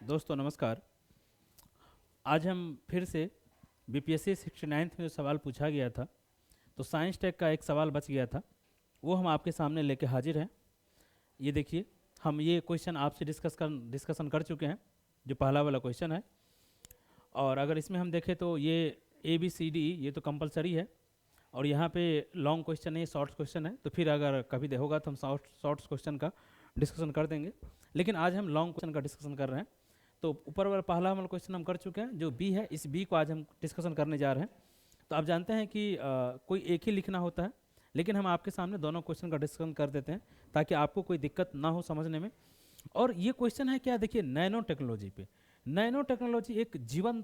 दोस्तों नमस्कार। आज हम फिर से बीपीएससी 69 में जो सवाल पूछा गया था, तो साइंस टेक का एक सवाल बच गया था, वो हम आपके सामने लेके हाजिर हैं। ये देखिए, हम ये क्वेश्चन आपसे डिस्कशन कर चुके हैं, जो पहला वाला क्वेश्चन है। और अगर इसमें हम देखें तो ये ABCD ये तो कंपलसरी है, और यहाँ पे लॉन्ग क्वेश्चन है, शॉर्ट क्वेश्चन है, तो फिर अगर कभी दे होगा तो हम शॉर्ट क्वेश्चन का डिस्कशन कर देंगे। लेकिन आज हम लॉन्ग क्वेश्चन का डिस्कशन कर रहे हैं। तो ऊपर वाला पहला वाला क्वेश्चन हम कर चुके हैं, जो बी है, इस बी को आज हम डिस्कशन करने जा रहे हैं। तो आप जानते हैं कि कोई एक ही लिखना होता है, लेकिन हम आपके सामने दोनों क्वेश्चन का डिस्कशन कर देते हैं ताकि आपको कोई दिक्कत ना हो समझने में। और ये क्वेश्चन है क्या, देखिए, नैनो टेक्नोलॉजी पे। नैनो टेक्नोलॉजी एक जीवन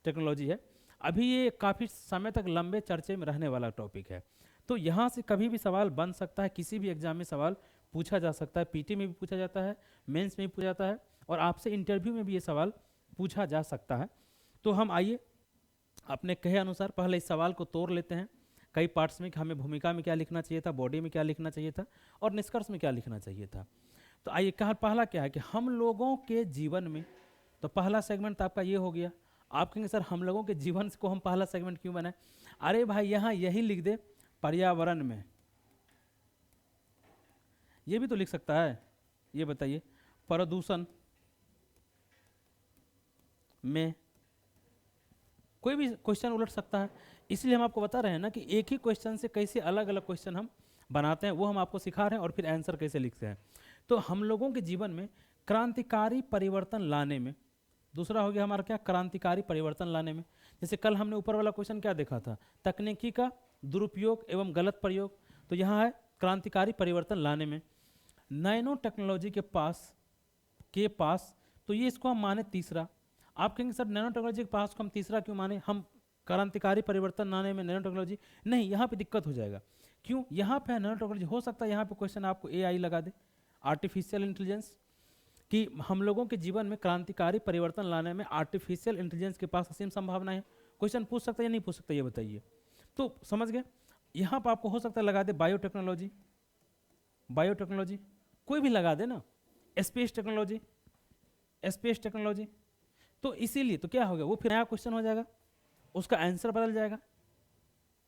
टेक्नोलॉजी है। अभी ये काफ़ी समय तक लंबे चर्चे में रहने वाला टॉपिक है। तो यहाँ से कभी भी सवाल बन सकता है, किसी भी एग्जाम में सवाल पूछा जा सकता है। पीटी में भी पूछा जाता है, मेंस में भी पूछा जाता है, और आपसे इंटरव्यू में भी ये सवाल पूछा जा सकता है। तो हम आइए अपने कहे अनुसार पहले इस सवाल को तोड़ लेते हैं कई पार्ट्स में, कि हमें भूमिका में क्या लिखना चाहिए था, बॉडी में क्या लिखना चाहिए था, और निष्कर्ष में क्या लिखना चाहिए था। तो आइए, कहा पहला क्या है कि हम लोगों के जीवन में। तो पहला सेगमेंट आपका ये हो गया। आप कहेंगे सर हम लोगों के जीवन को हम पहला सेगमेंट क्यों बनाए? अरे भाई, यहाँ यही लिख दे, पर्यावरण में। ये भी तो लिख सकता है। ये बताइए, प्रदूषण में। कोई भी क्वेश्चन उलट सकता है, इसलिए हम आपको बता रहे हैं ना कि एक ही क्वेश्चन से कैसे अलग अलग क्वेश्चन हम बनाते हैं, वो हम आपको सिखा रहे हैं, और फिर आंसर कैसे लिखते हैं। तो हम लोगों के जीवन में क्रांतिकारी परिवर्तन लाने में। दूसरा हो गया हमारा क्या, क्रांतिकारी परिवर्तन लाने में। जैसे कल हमने ऊपर वाला क्वेश्चन क्या देखा था, तकनीकी का दुरुपयोग एवं गलत प्रयोग। तो यहाँ है क्रांतिकारी परिवर्तन लाने में। नैनो टेक्नोलॉजी के पास तो ये इसको हम माने तीसरा। आप कहेंगे सर नैनो टेक्नोलॉजी के पास को हम तीसरा क्यों माने, हम क्रांतिकारी परिवर्तन लाने में नैनो टेक्नोलॉजी नहीं। यहाँ पे दिक्कत हो जाएगा। क्यों? यहाँ पे नैनो टेक्नोलॉजी हो सकता है यहाँ पे क्वेश्चन आपको AI लगा दे, आर्टिफिशियल इंटेलिजेंस, कि हम लोगों के जीवन में क्रांतिकारी परिवर्तन लाने में आर्टिफिशियल इंटेलिजेंस के पास असीम संभावना है। क्वेश्चन पूछ सकता है या नहीं पूछ सकता, ये बताइए। तो समझ गए। यहाँ पर आपको हो सकता है लगा दे बायोटेक्नोलॉजी, बायोटेक्नोलॉजी कोई भी लगा दे ना, स्पेस टेक्नोलॉजी, स्पेस टेक्नोलॉजी। तो इसीलिए तो क्या हो गया, वो फिर नया क्वेश्चन हो जाएगा, उसका आंसर बदल जाएगा।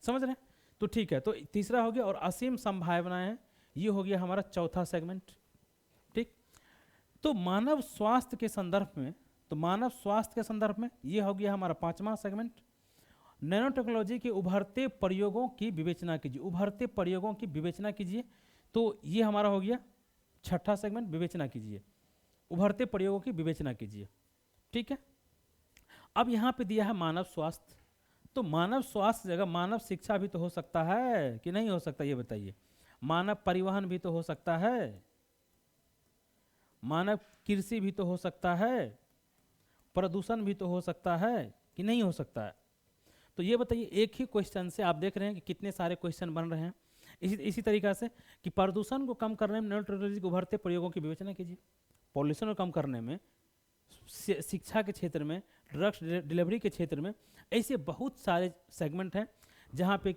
समझ रहे हैं? तो ठीक है, तो तीसरा हो गया, और असीम संभावनाएं हैं, ये हो गया हमारा चौथा सेगमेंट। ठीक। तो मानव स्वास्थ्य के संदर्भ में, तो मानव स्वास्थ्य के संदर्भ में ये हो गया हमारा पांचवा सेगमेंट। नैनो टेक्नोलॉजी के उभरते प्रयोगों की विवेचना कीजिए, उभरते प्रयोगों की विवेचना कीजिए। तो ये हमारा हो गया छठा सेगमेंट, विवेचना कीजिए, उभरते प्रयोगों की विवेचना कीजिए। ठीक है। अब यहाँ पे दिया है मानव स्वास्थ्य। तो मानव स्वास्थ्य जगह मानव शिक्षा भी तो हो सकता है कि नहीं हो सकता, ये बताइए। मानव परिवहन भी तो हो सकता है, मानव कृषि भी तो हो सकता है, प्रदूषण भी तो हो सकता है कि नहीं हो सकता है। तो ये बताइए, एक ही क्वेश्चन से आप देख रहे हैं कि कितने सारे क्वेश्चन बन रहे हैं। इसी तरीका से कि प्रदूषण को कम करने में नैनो टेक्नोलॉजी के उभरते प्रयोगों की विवेचना कीजिए। पॉल्यूशन को कम करने में, शिक्षा के क्षेत्र में, ड्रग्स डिलीवरी के क्षेत्र में, ऐसे बहुत सारे सेगमेंट हैं जहाँ पे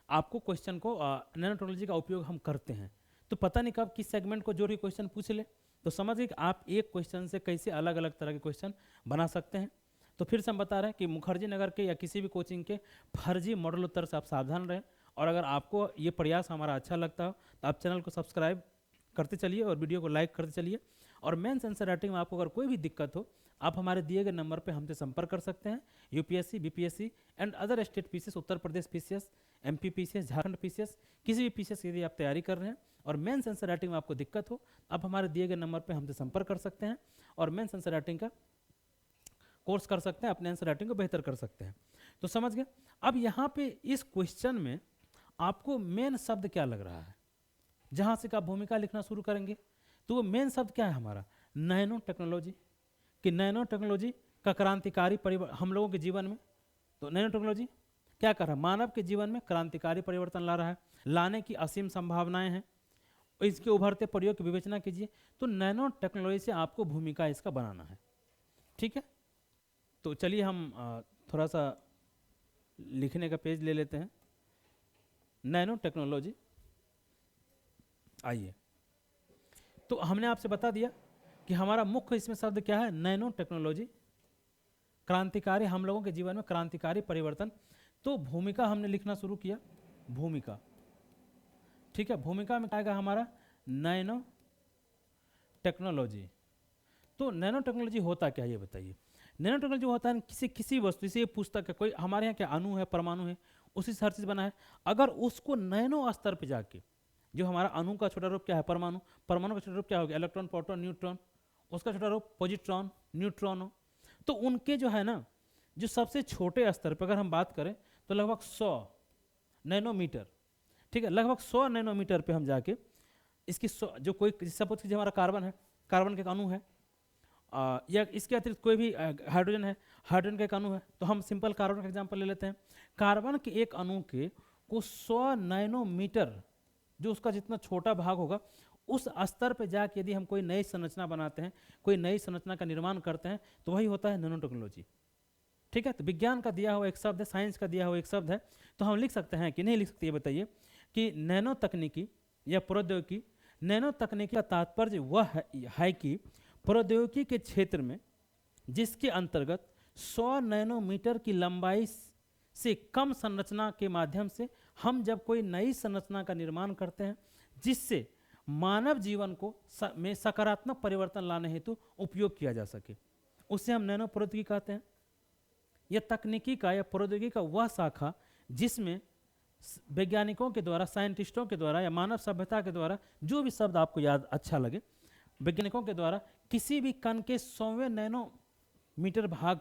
आपको क्वेश्चन को नैनो टेक्नोलॉजी का उपयोग हम करते हैं। तो पता नहीं कब किस सेगमेंट को जोड़ के क्वेश्चन पूछ ले। तो समझिए कि आप एक क्वेश्चन से कैसे अलग अलग तरह के क्वेश्चन बना सकते हैं। तो फिर से हम बता रहे हैं कि मुखर्जी नगर के या किसी भी कोचिंग के फर्जी मॉडल उत्तर से आप सावधान रहें। और अगर आपको ये प्रयास हमारा अच्छा लगता हो तो आप चैनल को सब्सक्राइब करते चलिए और वीडियो को लाइक करते चलिए। और मेंस आंसर राइटिंग में आपको अगर कोई भी दिक्कत हो, आप हमारे दिए गए नंबर पे हमसे संपर्क कर सकते हैं। UPSC, BPSC and other state PCS, Uttar Pradesh PCS, MP PCS, Jharkhand PCS, किसी भी पीसीएस यदि आप तैयारी कर रहे हैं और मेंस आंसर राइटिंग में आपको दिक्कत हो, आप हमारे दिए गए नंबर पे हमसे संपर्क कर सकते हैं और मेंस आंसर राइटिंग का कोर्स कर सकते हैं, अपने आंसर राइटिंग को बेहतर कर सकते हैं। तो समझ गए। अब यहाँ पे इस क्वेश्चन में आपको मेन शब्द क्या लग रहा है, जहाँ से आप भूमिका लिखना शुरू करेंगे तो वो मेन शब्द क्या है हमारा, नैनो टेक्नोलॉजी। कि नैनो टेक्नोलॉजी का क्रांतिकारी परिवर्तन हम लोगों के जीवन में। तो नैनो टेक्नोलॉजी क्या कर रहा है, मानव के जीवन में क्रांतिकारी परिवर्तन ला रहा है, लाने की असीम संभावनाएं हैं, इसके उभरते प्रयोग की विवेचना कीजिए। तो नैनो टेक्नोलॉजी से आपको भूमिका इसका बनाना है। ठीक है। तो चलिए हम थोड़ा सा लिखने का पेज ले लेते हैं। नैनो टेक्नोलॉजी, आइए। तो हमने आपसे बता दिया कि हमारा मुख्य इसमें शब्द क्या है, नैनो टेक्नोलॉजी, क्रांतिकारी, हम लोगों के जीवन में क्रांतिकारी परिवर्तन। तो भूमिका हमने लिखना शुरू किया, भूमिका, ठीक है। भूमिका में क्या आएगा हमारा, नैनो टेक्नोलॉजी। तो नैनो टेक्नोलॉजी होता क्या है ये बताइए। नैनो टेक्नोलॉजी होता है किसी वस्तु, जैसे ये पुस्तक है, कोई हमारे यहाँ क्या अणु है, परमाणु है, उसी से हर चीज़ बना है। अगर उसको नैनो स्तर पे जाके, जो हमारा अणु का छोटा रूप क्या है, परमाणु, परमाणु का छोटा रूप क्या हो गया, इलेक्ट्रॉन, प्रोटॉन, न्यूट्रॉन, उसका छोटा रूप पॉजिट्रॉन, न्यूट्रॉन हो, तो उनके जो है ना, जो सबसे छोटे स्तर पर अगर हम बात करें तो लगभग 100 नैनोमीटर, ठीक है, लगभग 100 नैनोमीटर पे हम जाके इसकी जो कोई सपोज कीजिए हमारा कार्बन है, कार्बन का एक अणु है, या इसके अतिरिक्त कोई भी हाइड्रोजन है, हाइड्रोजन का एक अणु है, तो हम सिंपल कार्बन का एग्जांपल ले लेते हैं। कार्बन के एक अणु के को 100 नैनोमीटर, जो उसका जितना छोटा भाग होगा, उस स्तर पे जाके यदि हम कोई नई संरचना बनाते हैं, कोई नई संरचना का निर्माण करते हैं, तो वही होता है नैनो टेक्नोलॉजी, ठीक है। तो विज्ञान का दिया हुआ एक शब्द है, साइंस का दिया हुआ एक शब्द है, तो हम लिख सकते हैं कि नहीं लिख सकते, ये बताइए कि नैनो तकनीकी या प्रौद्योगिकी, नैनो तकनीकी का तात्पर्य वह है कि प्रौद्योगिकी के क्षेत्र में जिसके अंतर्गत 100 नैनोमीटर की लंबाई से कम संरचना के माध्यम से हम जब कोई नई संरचना का निर्माण करते हैं, जिससे मानव जीवन को में सकारात्मक परिवर्तन लाने हेतु उपयोग किया जा सके, उसे हम नैनो प्रौद्योगिकी कहते हैं। यह तकनीकी का या प्रौद्योगिकी का वह शाखा जिसमें वैज्ञानिकों के द्वारा, साइंटिस्टों के द्वारा या मानव सभ्यता के द्वारा, जो भी शब्द आपको याद अच्छा लगे, वैज्ञानिकों के द्वारा किसी भी कण के 100वें नैनोमीटर भाग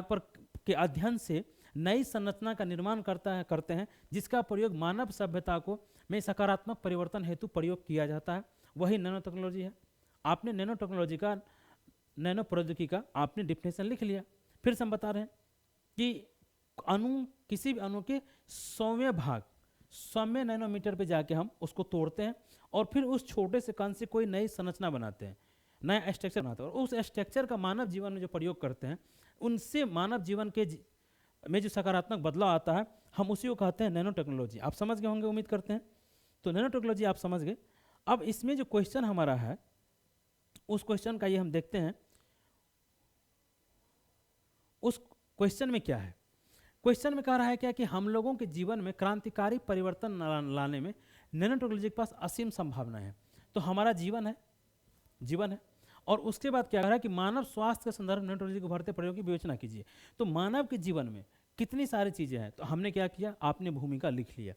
पर के अध्ययन से नई संरचना का निर्माण करते हैं, जिसका प्रयोग मानव सभ्यता को में सकारात्मक परिवर्तन हेतु प्रयोग किया जाता है, वही नैनो टेक्नोलॉजी है। आपने नैनो टेक्नोलॉजी का, नैनो प्रौद्योगिकी का आपने डिफिनेशन लिख लिया। फिर से हम बता रहे हैं कि अणु, किसी भी अणु के 100वें भाग, 100वें नैनोमीटर पे जाके हम उसको तोड़ते हैं और फिर उस छोटे से कण से कोई नई संरचना बनाते हैं, नया स्ट्रक्चर बनाते हैं, और उस स्ट्रक्चर का मानव जीवन में जो प्रयोग करते हैं, उनसे मानव जीवन के में जो सकारात्मक बदलाव आता है, हम उसी को कहते हैं नैनो टेक्नोलॉजी। आप समझ गए होंगे, उम्मीद करते हैं। तो नैनो टेक्नोलॉजी आप समझ गए। अब इसमें जो क्वेश्चन हमारा है, उस क्वेश्चन का ये हम देखते हैं, उस क्वेश्चन में क्या है। क्वेश्चन में कह रहा है क्या कि हम लोगों के जीवन में क्रांतिकारी परिवर्तन लाने में नैनो टेक्नोलॉजी के पास असीम संभावनाएं हैं। तो हमारा जीवन है, और उसके बाद क्या कह रहा है कि मानव स्वास्थ्य के संदर्भ में नैनो टेक्नोलॉजी को बढ़ते प्रयोग की विवेचना कीजिए। तो मानव के जीवन में कितनी सारी चीज़ें हैं, तो हमने क्या किया, आपने भूमिका लिख लिया।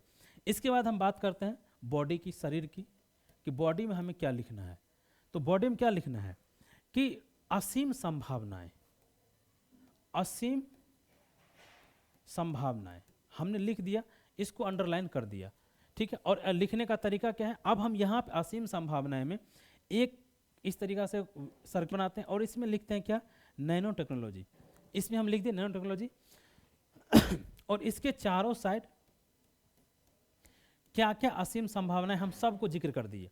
इसके बाद हम बात करते हैं बॉडी की, शरीर की, कि बॉडी में हमें क्या लिखना है। तो बॉडी में क्या लिखना है कि असीम संभावनाएं, असीम संभावनाएं हमने लिख दिया, इसको अंडरलाइन कर दिया, ठीक है। और लिखने का तरीका क्या है, अब हम यहाँ पे असीम संभावनाएं में एक इस तरीका से सर्कल बनाते हैं और इसमें लिखते हैं क्या, नैनो टेक्नोलॉजी। इसमें हम लिख दिए नैनो टेक्नोलॉजी और इसके चारों साइड क्या क्या असीम संभावनाएं हम सबको जिक्र कर दिए।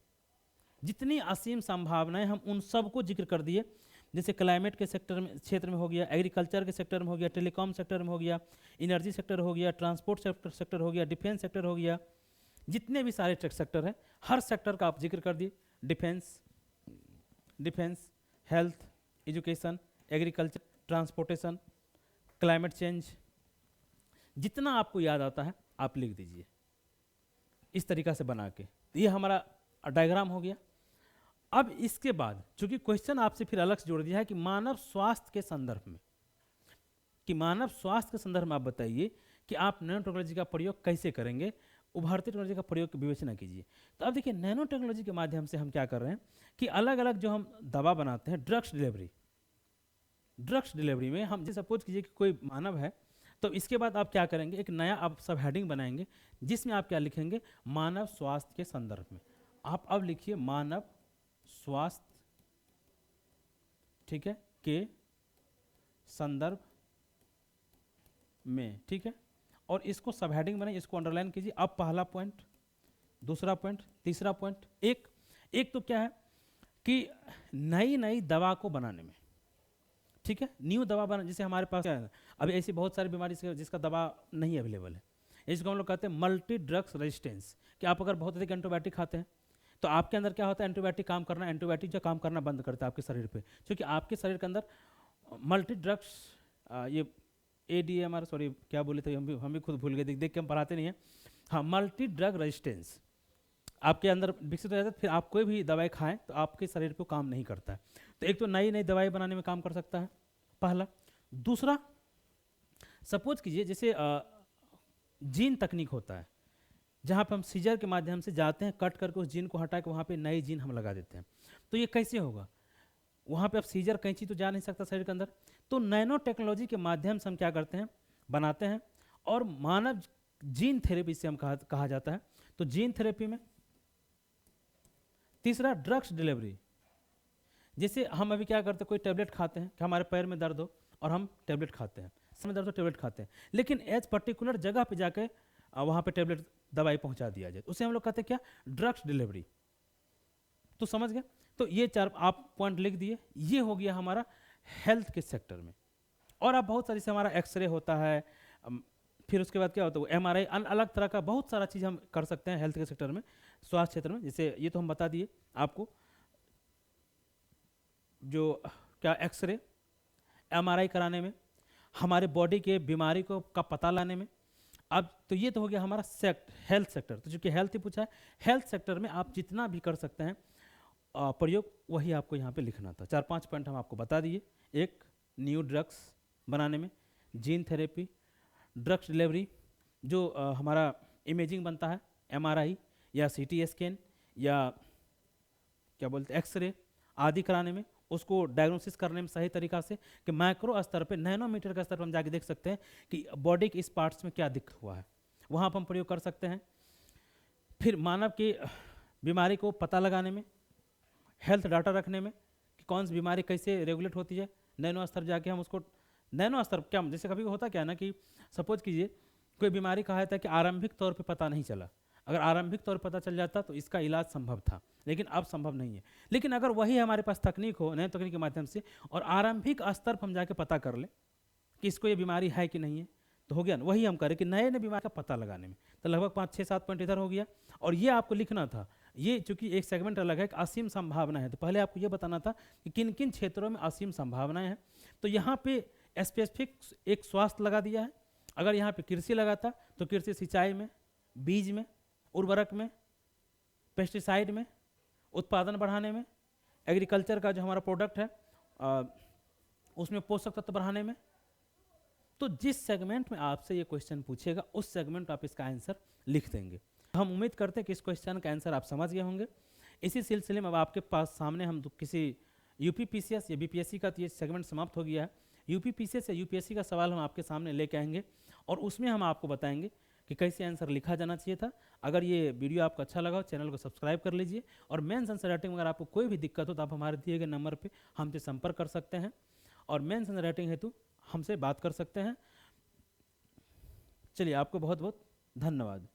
जितनी असीम संभावनाएं हम उन सबको जिक्र कर दिए, जैसे क्लाइमेट के सेक्टर में, क्षेत्र में हो गया, एग्रीकल्चर के सेक्टर में हो गया, टेलीकॉम सेक्टर में हो गया, एनर्जी सेक्टर हो गया, ट्रांसपोर्ट सेक्टर हो गया, डिफेंस सेक्टर हो गया, जितने भी सारे सेक्टर हैं, हर सेक्टर का आप जिक्र कर दिए। Defence, health, education, agriculture, transportation, climate change, जितना आपको याद आता है आप लिख दीजिए इस तरीका से बना के। तो ये हमारा डायग्राम हो गया। अब इसके बाद चूंकि क्वेश्चन आपसे फिर अलग से जोड़ दिया है कि मानव स्वास्थ्य के संदर्भ में, कि मानव स्वास्थ्य के संदर्भ में आप बताइए कि आप नैनो टेक्नोलॉजी का प्रयोग कैसे करेंगे, उभरती टेक्नोलॉजी का प्रयोग की विवेचना कीजिए। तो अब देखिए नैनो टेक्नोलॉजी के माध्यम से हम क्या कर रहे हैं कि अलग अलग जो हम दवा बनाते हैं, ड्रग्स डिलीवरी में हम जैसे सपोज कीजिए कि कोई मानव है, तो इसके बाद आप क्या करेंगे, एक नया आप सब हेडिंग बनाएंगे जिसमें आप क्या लिखेंगे, मानव स्वास्थ्य के संदर्भ में। आप अब लिखिए मानव स्वास्थ्य, ठीक है, के संदर्भ में, ठीक है। और इसको सब हेडिंग बनाइए, इसको अंडरलाइन कीजिए। अब पहला पॉइंट, दूसरा पॉइंट, तीसरा पॉइंट, एक तो क्या है कि नई दवा को बनाने में, ठीक है, न्यू दवा बना, जैसे हमारे पास क्या है अभी ऐसी बहुत सारी बीमारी जिसका दवा नहीं अवेलेबल है, इसको हम लोग कहते हैं मल्टी ड्रग्स रेजिस्टेंस, कि आप अगर बहुत अधिक एंटीबायोटिक खाते हैं तो आपके अंदर क्या होता है, एंटीबायोटिक काम करना, एंटीबायोटिक जो काम करना बंद करता है आपके शरीर पे, क्योंकि आपके शरीर के अंदर मल्टी ड्रग्स, ये ADMR, सॉरी क्या बोले थे, हम भी खुद भूल गए, देख देख के हम पढ़ाते नहीं हैं। हाँ, मल्टी ड्रग रेजिस्टेंस आपके अंदर विकसित हो जाता है, फिर आप कोई भी दवाई खाएं तो आपके शरीर पे काम नहीं करता है। तो एक तो नई नई दवाई बनाने में काम कर सकता है, पहला। दूसरा, सपोज कीजिए जैसे जीन तकनीक होता है, जहाँ पे हम सीजर के माध्यम से जाते हैं, कट करके उस जीन को हटा के वहाँ पे नई जीन हम लगा देते हैं। तो ये कैसे होगा, वहाँ पे अब सीजर कैंची तो जा नहीं सकता शरीर के अंदर, तो नैनो टेक्नोलॉजी के माध्यम से हम क्या करते हैं, बनाते हैं, और मानव जीन थेरेपी से हम कहा जाता है। तो जीन थेरेपी में तीसरा, ड्रग्स डिलीवरी। जैसे हम अभी क्या करते हैं, कोई टेबलेट खाते हैं कि हमारे पैर में दर्द हो और हम टेबलेट खाते हैं, सर में दर्द हो टेबलेट खाते हैं, लेकिन एज पर्टिकुलर जगह पे जाके वहाँ पे टेबलेट दवाई पहुँचा दिया जाए, उसे हम लोग कहते हैं क्या, ड्रग्स डिलीवरी। तो समझ गए। तो ये 4 आप पॉइंट लिख दिए, ये हो गया हमारा हेल्थ के सेक्टर में। और आप बहुत सारी से हमारा एक्सरे होता है, फिर उसके बाद क्या होता है, MRI, अलग तरह का बहुत सारा चीज़ हम कर सकते हैं हेल्थ के सेक्टर में, स्वास्थ्य क्षेत्र में। जैसे ये तो हम बता दिए आपको, जो क्या एक्सरे, MRI कराने में, हमारे बॉडी के बीमारी को का पता लाने में। अब तो ये तो हो गया हमारा हेल्थ सेक्टर। तो चूंकि हेल्थ ही पूछा है, हेल्थ सेक्टर में आप जितना भी कर सकते हैं प्रयोग, वही आपको यहाँ पे लिखना था। 4-5 पॉइंट हम आपको बता दिए। एक, न्यू ड्रग्स बनाने में, जीन थेरेपी, ड्रग्स डिलीवरी, जो हमारा इमेजिंग बनता है, MRI या CT स्कैन या क्या बोलते हैं एक्सरे आदि कराने में, उसको डायग्नोसिस करने में सही तरीका से, कि माइक्रो स्तर पे, नैनोमीटर के स्तर पर हम जाके देख सकते हैं कि बॉडी के इस पार्ट्स में क्या दिक्कत हुआ है, वहाँ पर हम प्रयोग कर सकते हैं। फिर मानव की बीमारी को पता लगाने में, हेल्थ डाटा रखने में कि कौन सी बीमारी कैसे रेगुलेट होती है, नैनो स्तर जाके हम उसको, नैनो स्तर क्या, जैसे कभी होता क्या है ना कि सपोज कीजिए कोई बीमारी कहा जाता है कि आरंभिक तौर पे पता नहीं चला, अगर आरंभिक तौर पर पता चल जाता तो इसका इलाज संभव था, लेकिन अब संभव नहीं है। लेकिन अगर वही हमारे पास तकनीक हो, नए तकनीक के माध्यम से, और आरंभिक स्तर पर हम जाके पता कर ले कि इसको ये बीमारी है कि नहीं है, तो हो गया ना, वही हम करें कि नए नए बीमारी का पता लगाने में। तो लगभग 5-6-7 पॉइंट इधर हो गया। और ये आपको लिखना था, ये चूंकि एक सेगमेंट अलग है, असीम संभावना है, तो पहले आपको ये बताना था कि किन किन क्षेत्रों में असीम संभावनाएं हैं। तो यहाँ पे स्पेसिफिक एक स्वास्थ्य लगा दिया है। अगर यहाँ पे कृषि लगाता तो कृषि सिंचाई में, बीज में, उर्वरक में, पेस्टिसाइड में, उत्पादन बढ़ाने में, एग्रीकल्चर का जो हमारा प्रोडक्ट है उसमें पोषक तत्व बढ़ाने में। तो जिस सेगमेंट में आपसे ये क्वेश्चन पूछेगा, उस सेगमेंट में आप इसका आंसर लिख देंगे। हम उम्मीद करते हैं कि इस क्वेश्चन का आंसर आप समझ गए होंगे। इसी सिलसिले में अब आपके पास सामने हम किसी UPPCS या BPSC का ये सेगमेंट समाप्त हो गया है। UPPCS या UPSC का सवाल हम आपके सामने लेके आएंगे और उसमें हम आपको बताएंगे कि कैसे आंसर लिखा जाना चाहिए था। अगर ये वीडियो आपको अच्छा लगा हो, चैनल को सब्सक्राइब कर लीजिए। और मेंस आंसर राइटिंग में अगर आपको कोई भी दिक्कत हो तो आप हमारे दिए गए नंबर पर हमसे संपर्क कर सकते हैं और मेंस आंसर राइटिंग हेतु हमसे बात कर सकते हैं। चलिए, आपको बहुत बहुत धन्यवाद।